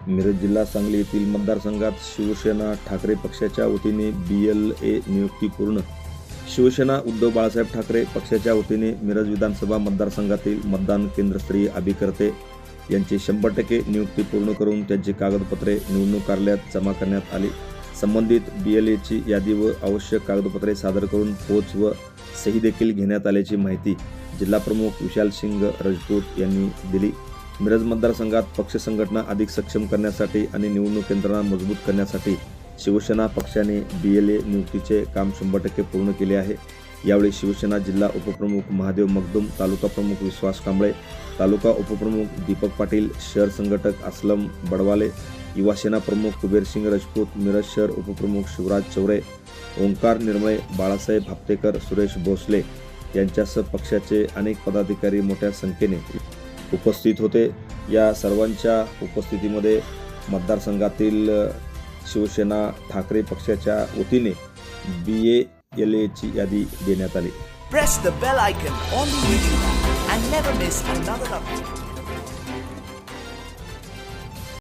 मिरज जिल्हा सांगली येथील मतदारसंघात शिवसेना ठाकरे पक्षाच्या वतीने BLA नियुक्ती पूर्ण। शिवसेना उद्धव बाळासाहेब ठाकरे पक्षाच्या वतीने मिरज विधानसभा मतदारसंघातील मतदान केंद्रस्तरीय अभिकर्ते यांची 100% नियुक्ती पूर्ण करून त्यांची कागदपत्रे निवडणूक कार्यालयात जमा करण्यात आली। संबंधित BLA ची यादी व आवश्यक कागदपत्रे सादर करून पोच व सही देखील घेण्यात आल्याची माहिती जिल्हा प्रमुख विशाल सिंग राजपूत यांनी दिली। मिरज मतदारसंघात पक्ष संघटना अधिक सक्षम करण्यासाठी आणि निवडणूक यंत्रणा मजबूत करण्यासाठी शिवसेना पक्षाने BLA नियुक्तीचे काम 100% पूर्ण केले आहे। यावेळी शिवसेना जिल्हा उपप्रमुख महादेव मगदूम, तालुका प्रमुख विश्वास कांबळे, तालुका उपप्रमुख दीपक पाटील, शहर संघटक असलम बडवाले, युवा सेना प्रमुख कुबेर सिंग राजपूत, मिरज शहर उपप्रमुख शिवराज चौरे, ओंकार निर्मळे, बाळासाहेब हप्तेकर, सुरेश भोसले यांच्यासह पक्षाचे अनेक पदाधिकारी मोठ्या संख्येने उपस्थित होते। या सर्वांच्या उपस्थितीमध्ये मतदारसंघातील शिवसेना ठाकरे पक्षाच्या वतीने BLA ची यादी देण्यात आली। Press the bell icon on the video and never miss another update.